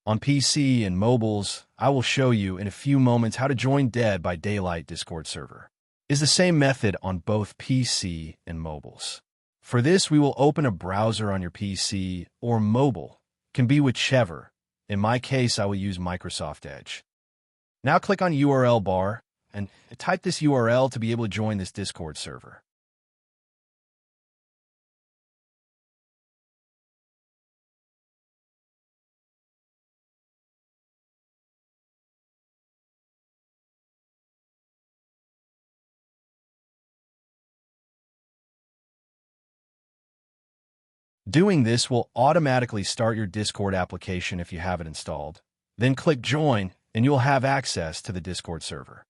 On PC and mobiles, I will show you in a few moments how to join Dead by Daylight Discord server. It's the same method on both PC and mobiles. For this, we will open a browser on your PC or mobile. Can be whichever. In my case, I will use Microsoft Edge. Now click on URL bar and type this URL to be able to join this Discord server. Doing this will automatically start your Discord application if you have it installed. Then click Join, and you'll have access to the Discord server.